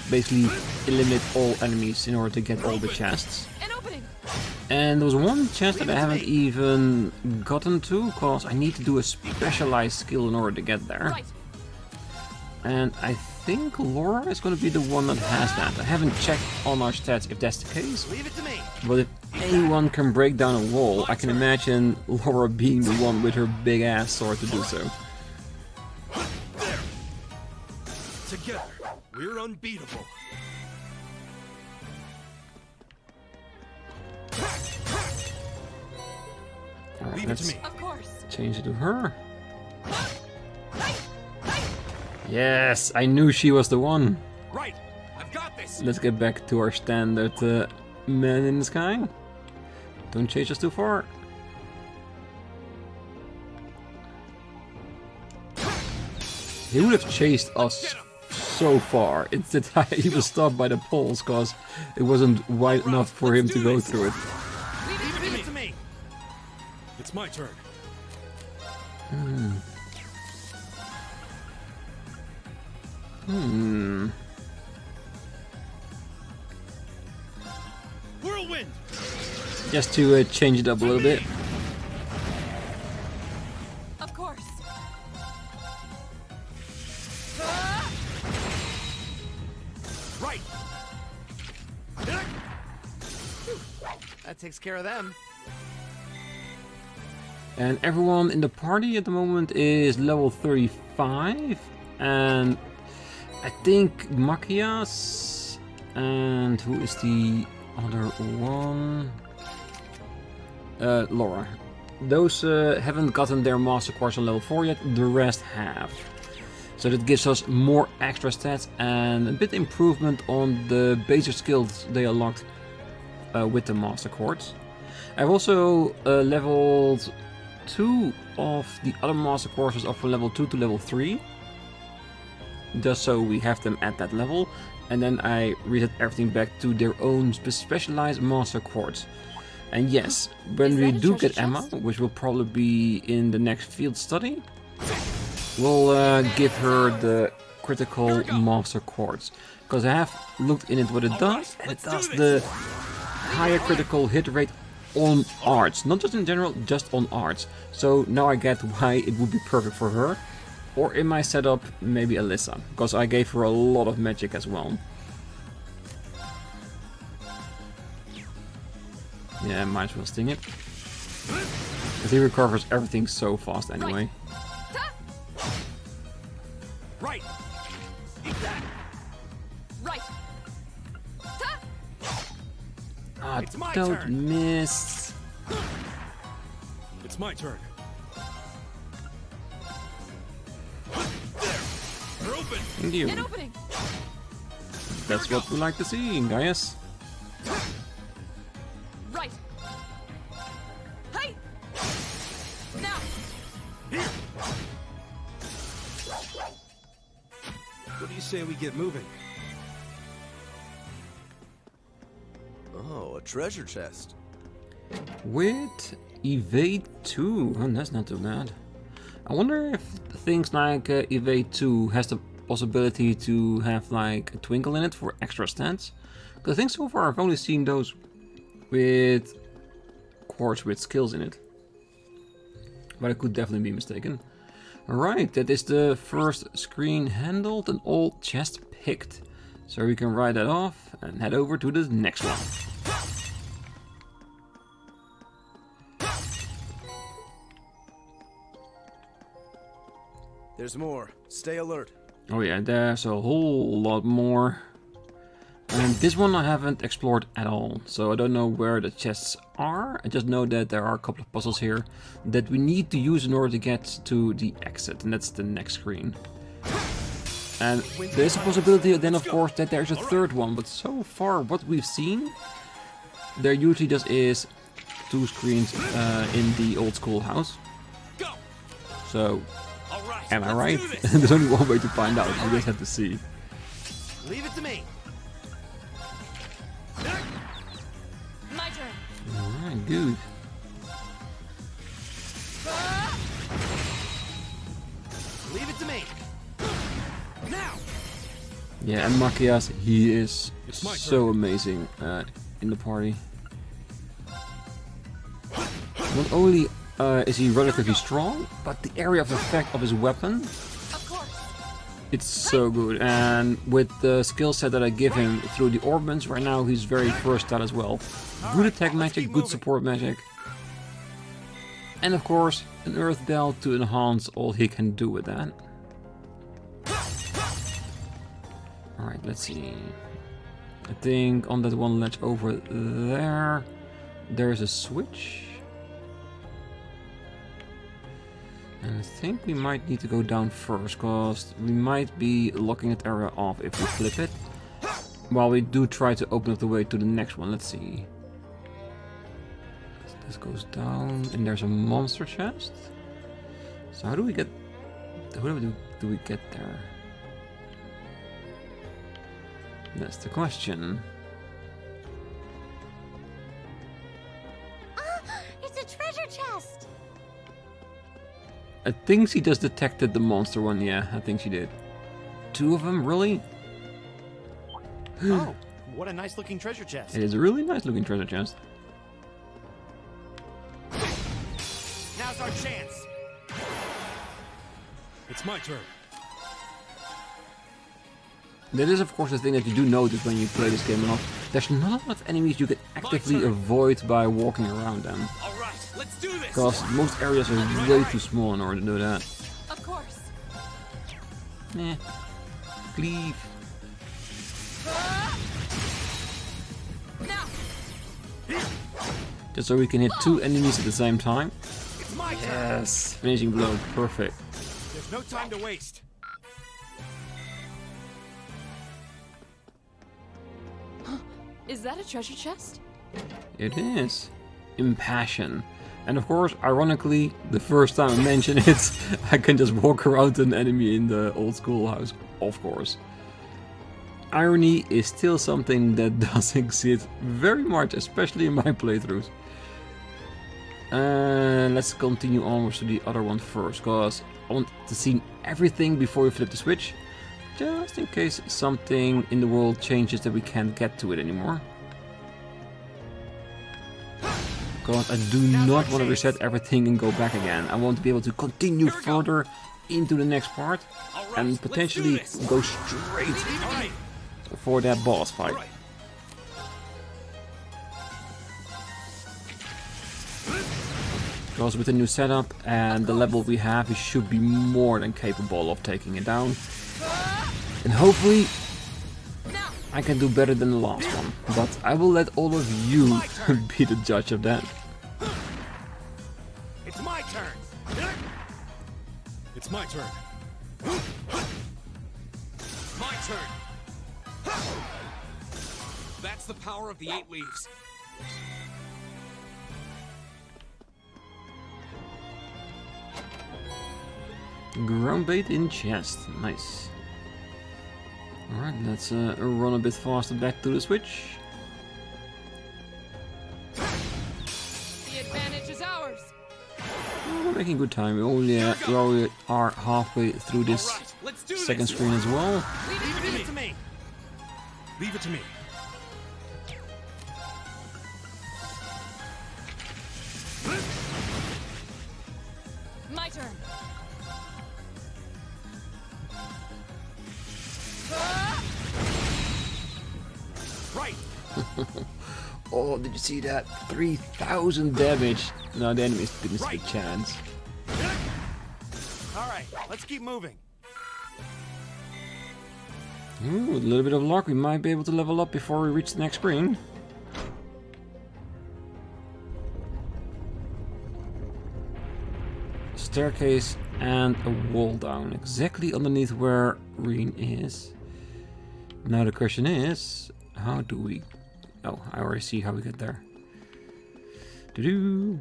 basically eliminate all enemies in order to get all the chests. An opening. And there was one chest that I haven't even gotten to, because I need to do a specialized skill in order to get there. Right. And I think Laura is going to be the one that has that. I haven't checked on our stats if that's the case. Leave it to me. But if anyone can break down a wall, I can imagine Laura being the one with her big ass sword to do so. There. Together, we're unbeatable. Alright, Leave it to let's me. Of course. change it to her. Yes, I knew she was the one. Right. I've got this. Let's get back to our standard man in the sky. Don't chase us too far. He would have chased us so far. It's that he was stopped by the poles because it wasn't wide enough for him to go through it. Leave it to me. It's my turn. Whirlwind. Just to change it up a little bit. Of course. Right. That takes care of them. And everyone in the party at the moment is level 35. And I think Makias, and who is the other one? Laura. Those haven't gotten their master course on level 4 yet, the rest have. So that gives us more extra stats and a bit improvement on the basic skills they unlocked with the master course. I've also leveled 2 of the other master courses up from level 2 to level 3. Just so we have them at that level. And then I reset everything back to their own specialized master course. And yes, when we do get Emma, which will probably be in the next field study, we'll give her the critical master quartz. Because I have looked in it what it does, and it does the higher critical hit rate on arts. Not just in general, just on arts. So now I get why it would be perfect for her. Or in my setup, maybe Alyssa, because I gave her a lot of magic as well. Yeah, might as well sting it. Because he recovers everything so fast anyway. Right. Eat that. Right. Ah, It's my don't turn. miss. It's my turn. They're open. Thank you. An opening. That's what we like to see, guys. Right. Hey. Now. Here. What do you say we get moving? Oh, a treasure chest. With evade 2. Oh, that's not too bad. I wonder if things like evade 2 has the possibility to have like a twinkle in it for extra stats. Because I think so far I've only seen those with quartz with skills in it. But I could definitely be mistaken. Alright, that is the first screen handled and all chest picked. So we can write that off and head over to the next one. There's more. Stay alert. Oh yeah, there's a whole lot more. And this one I haven't explored at all, so I don't know where the chests are. I just know that there are a couple of puzzles here that we need to use in order to get to the exit, and that's the next screen. And there's a possibility then, of course, that there's a third one, but so far what we've seen, there usually just is 2 screens in the old schoolhouse. Go. So, All right. am I let's right? do this. There's only one way to find out, we just have to see. Leave it to me. My turn. Alright, good. Leave it to me. Now. Yeah, and Makias, he is It's my so amazing in the party. Not only is he relatively strong, but the area of effect of his weapon, Of course. it's so good. And with the skill set that I give him through the orbments, right now he's very versatile as well. Good attack magic, good support magic. And of course, an earth belt to enhance all he can do with that. Alright, let's see. I think on that one ledge over there, there's a switch. And I think we might need to go down first, because we might be locking that area off if we flip it. While we do try to open up the way to the next one, let's see. This goes down, and there's a monster chest. So how do we get... How do we get there? That's the question. It's a treasure chest. I think she just detected the monster one, yeah, I think she did. 2 of them, really? Oh, what a nice looking treasure chest. It is a really nice looking treasure chest. Now's our chance. It's my turn. That is, of course, the thing that you do notice when you play this game a lot. There's not a lot of enemies you can actively avoid by walking around them. All right, let's do this. Because most areas are way too small in order to do that. Of course. Nah. Cleave. Now. Just so we can hit 2 enemies at the same time. It's my turn. Yes. Finishing blow. Perfect. There's no time to waste. Is that a treasure chest? It is. Impassion. And of course, ironically, the first time I mention it, I can just walk around an enemy in the old schoolhouse, of course. Irony is still something that does exist very much, especially in my playthroughs. Let's continue onwards to the other one first, because I want to see everything before we flip the switch. Just in case something in the world changes that we can't get to it anymore. Because I do not want to reset everything and go back again. I want to be able to continue further into the next part and potentially go straight for that boss fight. Because with the new setup and the level we have, we should be more than capable of taking it down. And hopefully I can do better than the last one. But I will let all of you be the judge of that. It's my turn. It's my turn. My turn. That's the power of the 8 leaves. Ground bait in chest, nice. Alright, let's run a bit faster back to the switch. The advantage is ours. We're making good time. We only are halfway through this second screen as well. Leave it to me. Leave it to me. My turn. Right. Oh, did you see that? 3,000 damage. No, the enemies didn't stand a chance. All right, let's keep moving. Ooh, with a little bit of luck, we might be able to level up before we reach the next screen. Staircase and a wall down, exactly underneath where Rean is. Now the question is, how do we... Oh, I already see how we get there. Doo-doo.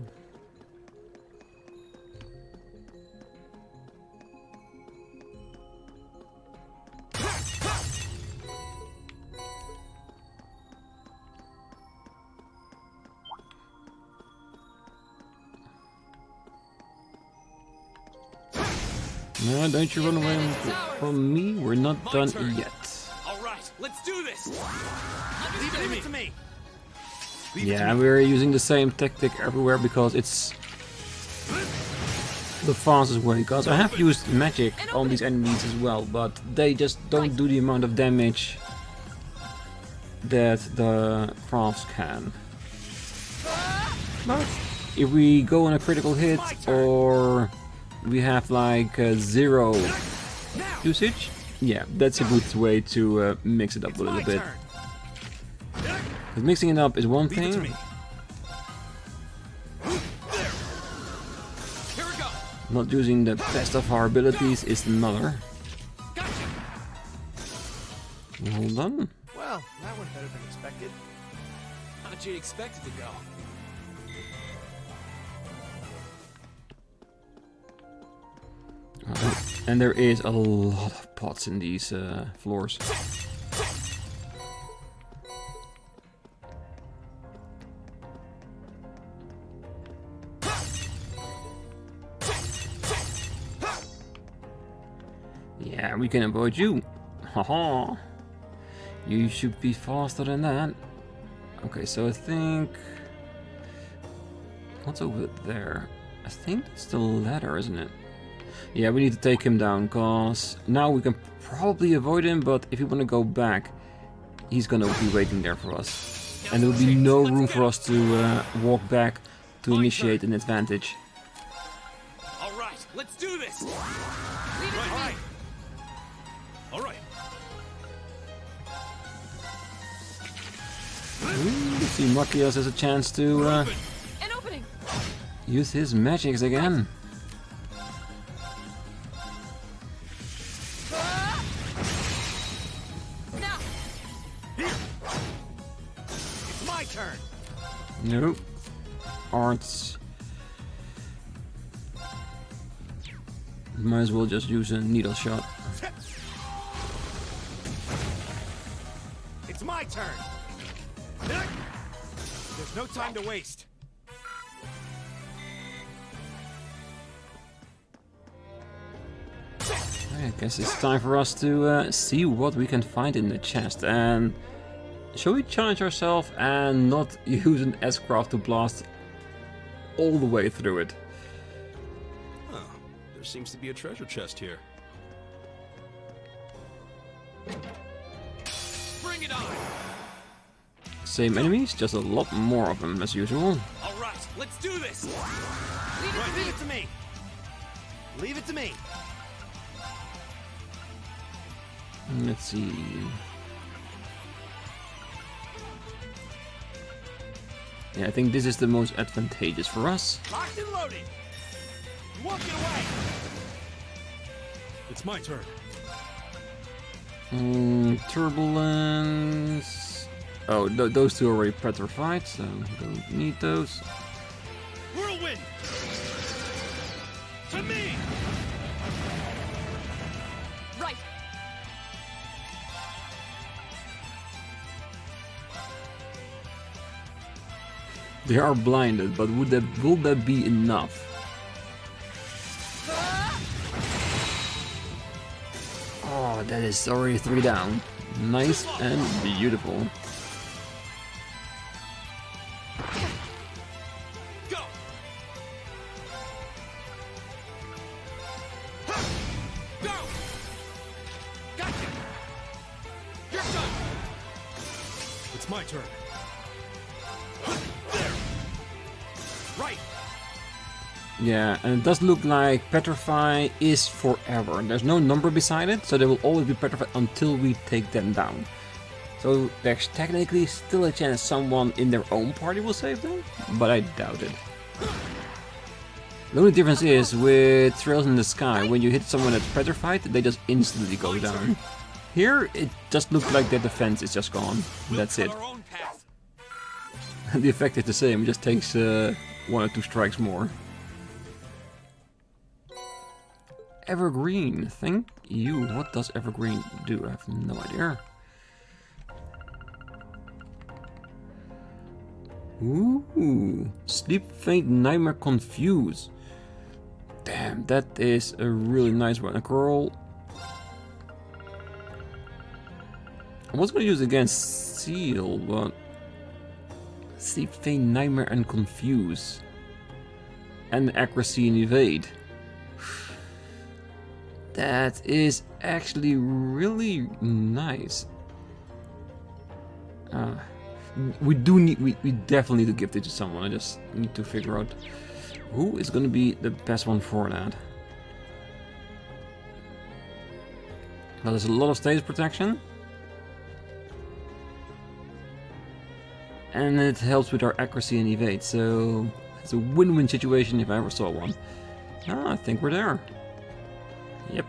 No, don't you run away from me. We're not done yet. All right, let's do this. Leave it to me. Yeah, we're using the same tactic everywhere because it's the fastest way. Because I have used magic on these enemies as well, but they just don't do the amount of damage that the crafts can. But if we go on a critical hit or we have like 0 usage, yeah, that's a good way to mix it up a little bit. But mixing it up is one thing. Not using the best of our abilities is another. Hold on. Well, that went better than expected. How'd you expect it to go? And there is a lot of pots in these floors. Yeah, we can avoid you. Haha. You should be faster than that. Okay, so I think... What's over there? I think it's the ladder, isn't it? Yeah, we need to take him down, because now we can probably avoid him, but if we want to go back, he's gonna be waiting there for us. And there will be no room for us to walk back to initiate an advantage. Alright, let's do this! Alright. Ooh, see, Makias has a chance to An opening. use his magics again. Now. It's my turn! Nope. Arts. Might as well just use a needle shot. It's my turn! There's no time to waste. I guess it's time for us to see what we can find in the chest. And shall we challenge ourselves and not use an S-craft to blast all the way through it? Oh, There seems to be a treasure chest here. Bring it on! Same enemies, just a lot more of them as usual. All right, let's do this! Leave it to me. Leave it to me! Leave it to me! Let's see. Yeah, I think this is the most advantageous for us. Locked and loaded! You won't get away! It's my turn. Turbulence. Oh, those two are already petrified, so don't need those. Whirlwind! To me! Right. They are blinded, but will that be enough? Oh, that is already 3 down. Nice and beautiful. Go! Go! Gotcha! You're done! It's my turn. There! Right! Yeah, and it does look like Petrify is forever. There's no number beside it, so they will always be petrified until we take them down. So there's technically still a chance someone in their own party will save them, but I doubt it. The only difference is, with Trails in the Sky, when you hit someone that's petrified, they just instantly go down. Here, it just looks like their defense is just gone. That's it. Our own path. The effect is the same, it just takes 1 or 2 strikes more. Evergreen, thank you. What does Evergreen do? I have no idea. Ooh, Sleep, Faint, Nightmare, Confuse. Damn, that is a really nice one. A curl. I was gonna use it against Seal, but Sleep, Faint, Nightmare, and Confuse, and Accuracy and Evade. That is actually really nice. We definitely need to gift it to someone. I just need to figure out who is going to be the best one for that. Well, there's a lot of status protection, and it helps with our accuracy and evade. So it's a win-win situation if I ever saw one. I think we're there. Yep.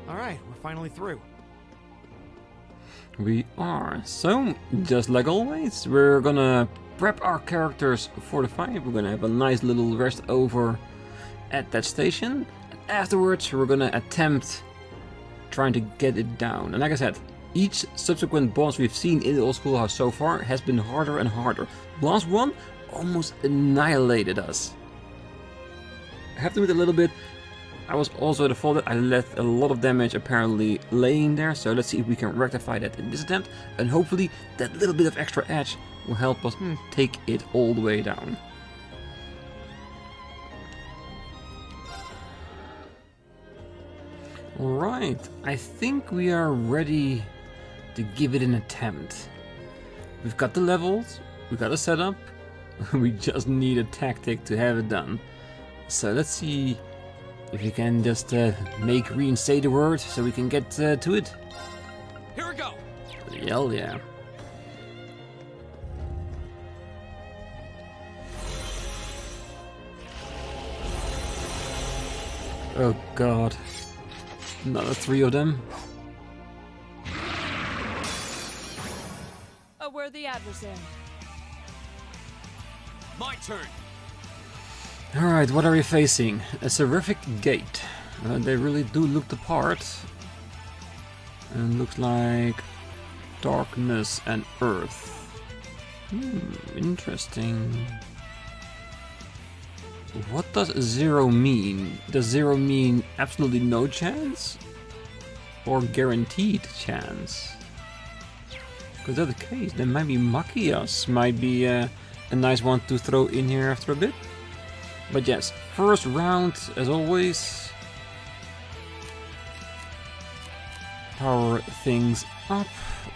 Alright, we're finally through. We are. So, just like always, we're gonna prep our characters for the fight. We're gonna have a nice little rest over at that station. And afterwards, we're gonna attempt trying to get it down. And like I said, each subsequent boss we've seen in the old Schoolhouse so far has been harder and harder. Last one almost annihilated us. I have to admit a little bit, I was also at fault that I left a lot of damage apparently laying there, so let's see if we can rectify that in this attempt, and hopefully that little bit of extra edge will help us take it all the way down. Alright, I think we are ready to give it an attempt. We've got the levels, we've got a setup, we just need a tactic to have it done. So let's see if you can just make Rean say the word so we can get to it. Here we go. Hell yeah. Oh god. Another 3 of them. A worthy adversary. My turn. Alright, what are we facing? A seraphic gate. They really do look the part. And looks like darkness and earth. Interesting. What does 0 mean? Does 0 mean absolutely no chance? or guaranteed chance? Because that's the case, then maybe Machias might be a nice one to throw in here after a bit. But yes, first round, as always. Power things up.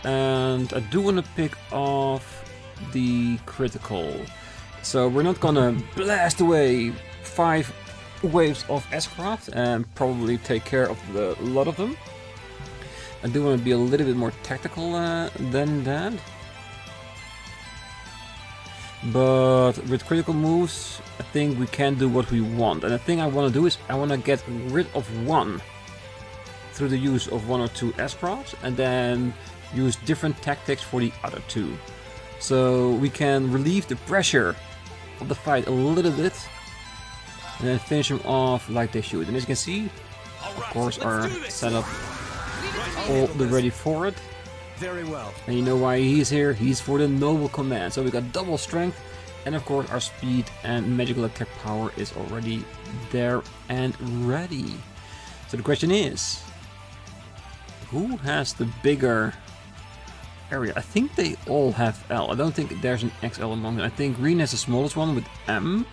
And I do want to pick off the critical. So we're not gonna blast away 5 waves of S-Craft and probably take care of a lot of them. I do want to be a little bit more tactical than that. But with critical moves, I think we can do what we want. And the thing I want to do is I want to get rid of one through the use of 1 or 2 S-Props and then use different tactics for the other 2. So we can relieve the pressure of the fight a little bit and then finish him off like they should. And as you can see, of course, our setup all ready for it. Very well. And you know why he's here? He's for the Noble command. So we got double strength, and of course our speed and magical attack power is already there and ready. So the question is, who has the bigger area? I think they all have L. I don't think there's an XL among them. I think Rean has the smallest one with M.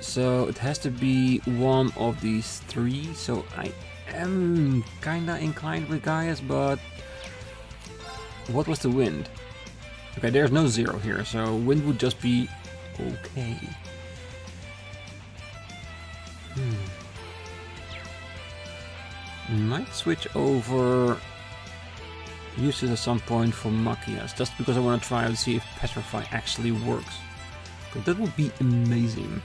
So it has to be one of these 3. So I am kinda inclined with Gaius, but what was the wind? Okay, there's no 0 here, so wind would just be okay. Might switch over uses at some point for Machias, just because I want to try to see if Petrify actually works. But that would be amazing.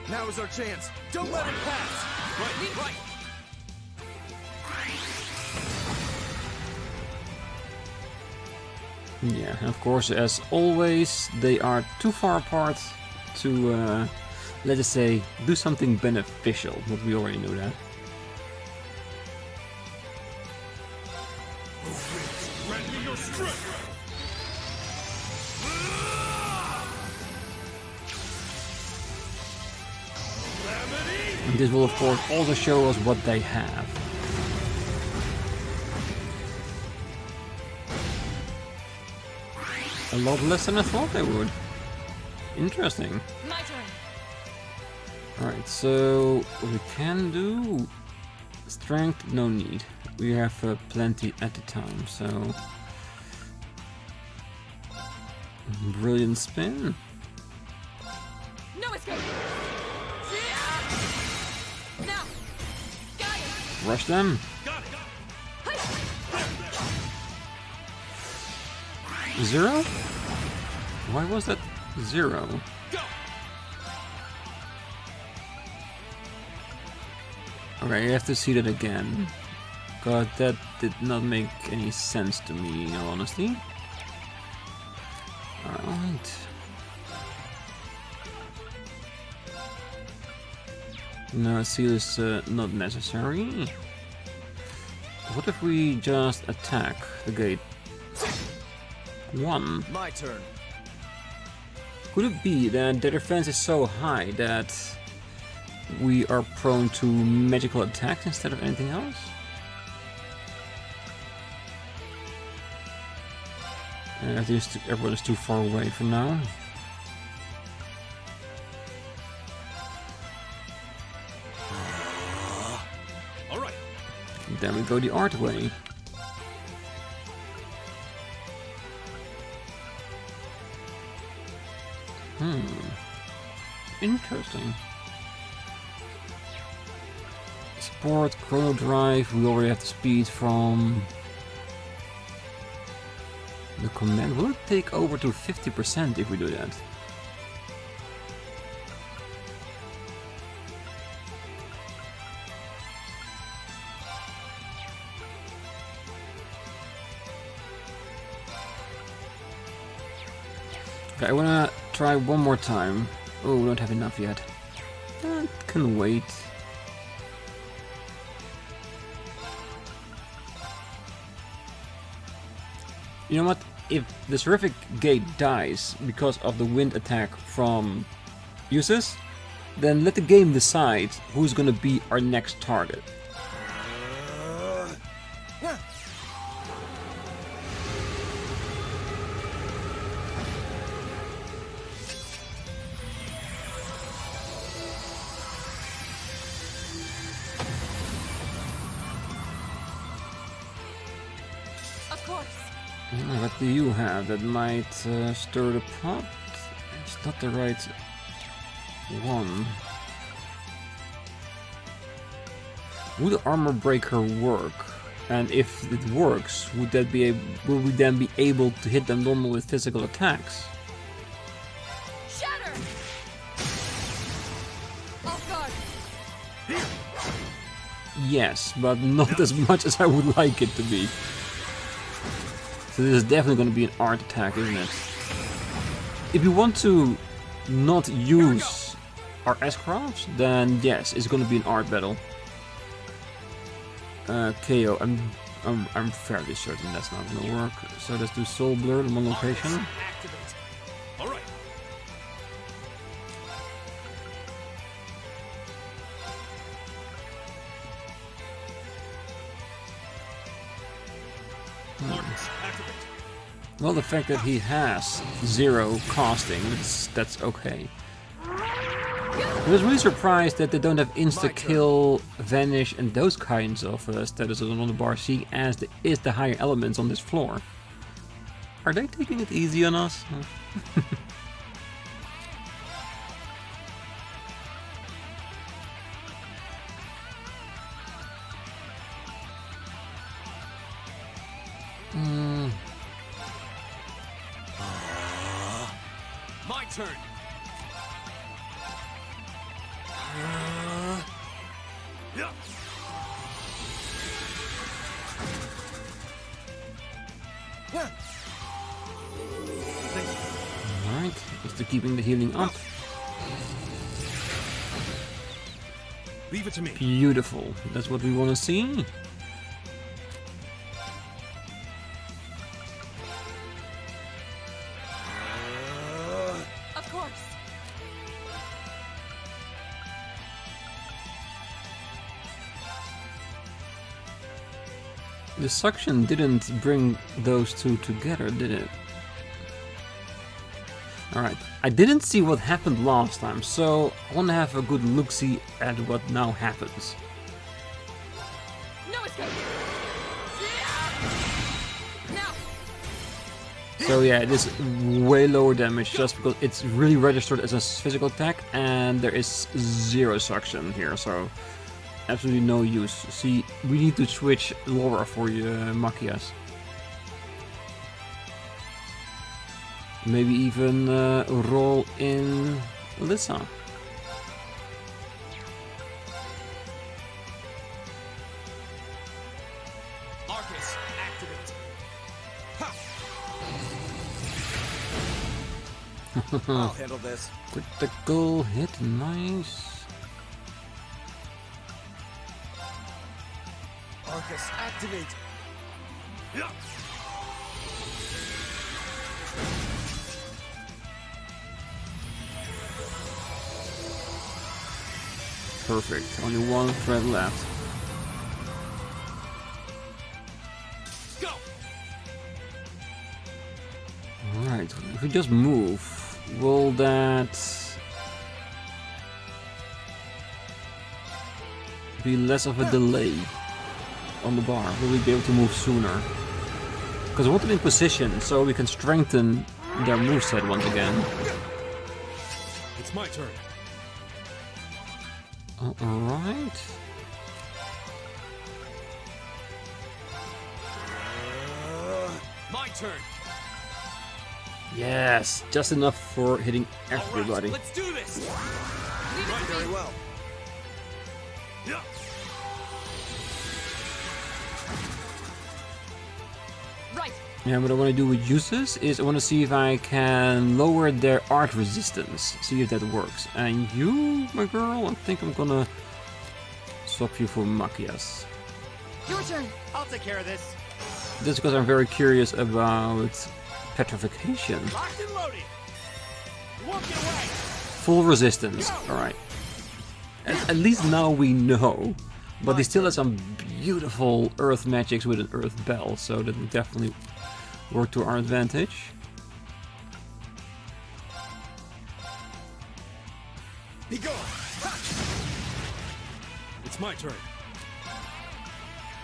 Now is our chance. Don't let it pass. Right. Yeah, and of course, as always, they are too far apart to, let us say, do something beneficial, but we already know that. And this will, of course, also show us what they have. A lot less than I thought they would. Interesting. My turn. Alright, so we can do strength, no need. We have plenty at the time, so brilliant spin. No escape. Now. Gaia. Rush them. Got it. 0? Why was that 0? Go. Okay, you have to see that again. God, that did not make any sense to me, in all honesty. Alright. No, seal is not necessary. What if we just attack the gate? 1. My turn. Could it be that their defense is so high that we are prone to magical attacks instead of anything else? At least everyone is too far away for now. Alright. Then we go the art way. Interesting. Sport, chrono drive, we already have the speed from the command. Will it take over to 50% if we do that? Okay, I wanna try one more time. Oh, we don't have enough yet. Can wait. You know what? If the Seraphic Gate dies because of the wind attack from Usus, then let the game decide who's gonna be our next target. What do you have that might stir the pot? It's not the right one. Would armor breaker work? And if it works, would that be will we then be able to hit them normal with physical attacks? Shatter! Off guard. Yes, but not as much as I would like it to be. So this is definitely going to be an art attack, isn't it? If you want to not use our S-crafts, then yes, it's going to be an art battle. KO. I'm fairly certain that's not going to work. So let's do Soul Blur in one location. All right. Well, the fact that he has 0 costing, that's okay. I was really surprised that they don't have insta-kill, vanish and those kinds of statuses on the bar, seeing as there is the higher elements on this floor. Are they taking it easy on us? My turn. Alright, just keeping the healing up. Leave it to me. Beautiful, that's what we want to see. Of course. The suction didn't bring those two together, did it? Alright, I didn't see what happened last time, so I want to have a good look-see at what now happens. No escape. Now. So yeah, it is way lower damage just because it's really registered as a physical attack and there is 0 suction here, so absolutely no use. See, we need to switch Laura for you, Machias. Maybe even roll in Lissa. Arcus, activate. I'll handle this. Critical hit, nice. Arcus, activate. Perfect, only one thread left. Go. Alright, if we just move, will that be less of a delay on the bar? Will we be able to move sooner? Because I want them in position so we can strengthen their moveset once again. It's my turn. Alright. My turn. Yes, just enough for hitting everybody. All right, let's do this. Right, very well. Yeah. Right. Yeah, what I want to do with uses is I want to see if I can lower their art resistance. See if that works. And you, my girl, I think I'm gonna swap you for Machias. Your turn. I'll take care of this. Just because I'm very curious about petrification. Locked and loaded. You won't get away. Full resistance. Alright. At least now we know. But he still has some beautiful earth magics with an earth bell, so that will definitely work to our advantage. Be gone. It's my turn.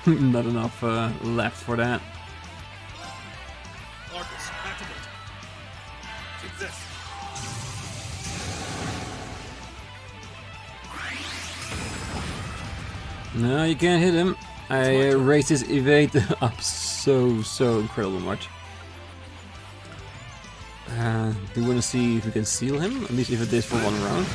Not enough left for that. Arcus, activate. Take this. No, you can't hit him. I raised his evade up so incredible much. Do you want to see if we can seal him? At least if it is for one round.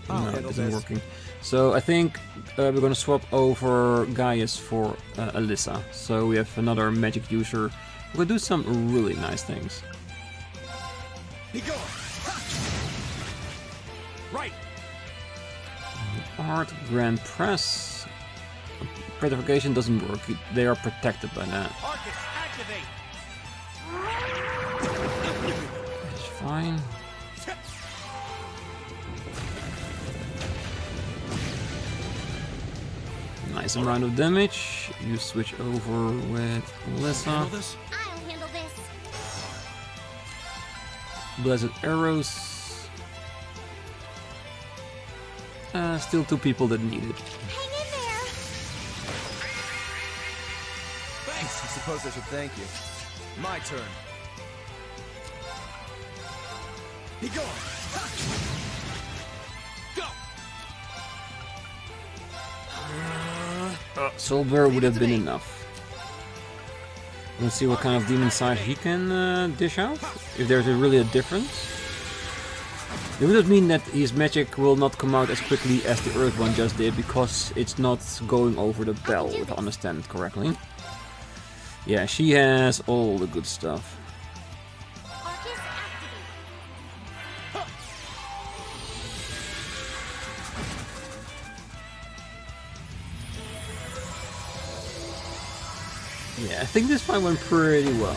No, it isn't working. So I think we're gonna swap over Gaius for Alyssa. So we have another magic user. We'll do some really nice things. Be gone. Right. Art, Grand Press. Petrification doesn't work. They are protected by that. Arcus, activate. It's fine. Nice amount of damage. You switch over with Alyssa. I'll handle this. Blessed arrows. Still two people that need it. Hang in there. Thanks. I suppose I should thank you. My turn. Be gone. Go. Silver would have been enough. Let's see what kind of demon side he can dish out. If there's really a difference. It would mean that his magic will not come out as quickly as the earth one just did, because it's not going over the bell, if I understand it correctly. Yeah, she has all the good stuff. Arcus, activate. Yeah, I think this fight went pretty well.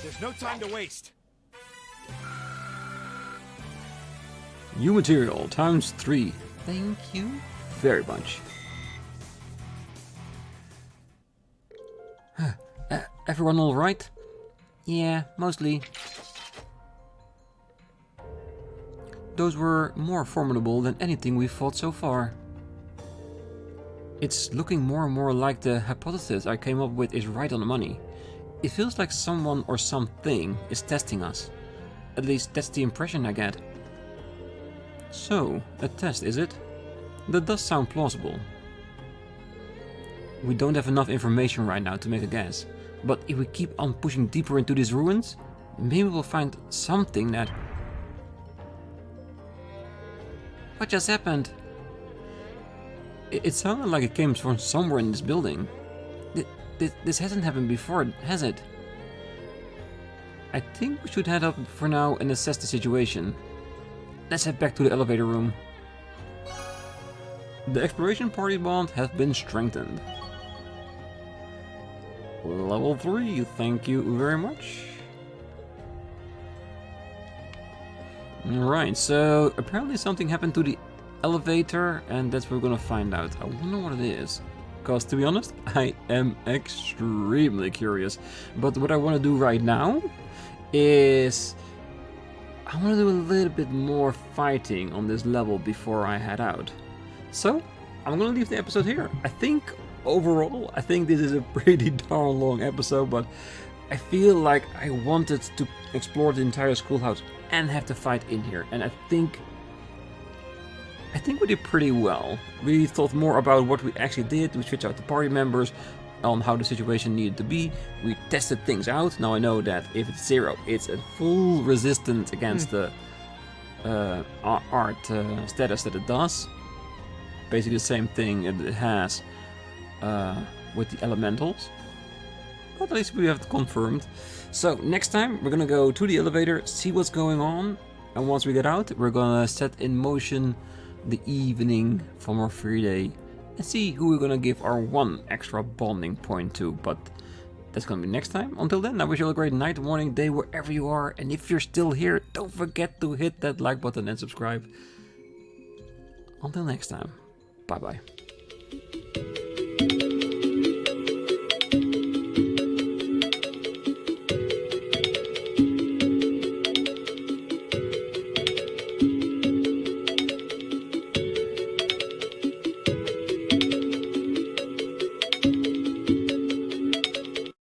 There's no time to waste. New material times 3. Thank you very much. Everyone all right? Yeah, mostly. Those were more formidable than anything we've fought so far. It's looking more and more like the hypothesis I came up with is right on the money. It feels like someone or something is testing us. At least that's the impression I get. So, a test, is it? That does sound plausible. We don't have enough information right now to make a guess. But if we keep on pushing deeper into these ruins, maybe we'll find something that... What just happened? It sounded like it came from somewhere in this building. This hasn't happened before, has it? I think we should head up for now and assess the situation. Let's head back to the elevator room. The exploration party bond has been strengthened. Level 3, thank you very much. Alright, so apparently something happened to the elevator, and that's what we're gonna find out. I wonder what it is. Because to be honest, I am extremely curious. But what I want to do right now is... I want to do a little bit more fighting on this level before I head out. So, I'm gonna leave the episode here. I think, overall, I think this is a pretty darn long episode, but I feel like I wanted to explore the entire schoolhouse and have to fight in here. And I think we did pretty well. We thought more about what we actually did. We switched out the party members on how the situation needed to be. We tested things out. Now I know that if it's 0, it's a full resistance against the art status that it does. Basically the same thing it has with the elementals. But at least we have it confirmed. So next time we're gonna go to the elevator, see what's going on, and once we get out, we're gonna set in motion the evening from our free day and see who we're gonna give our 1 extra bonding point to. But That's gonna be next time. Until then, I wish you all a great night, morning, day, wherever you are. And if you're still here, don't forget to hit that like button and subscribe. Until next time, bye bye.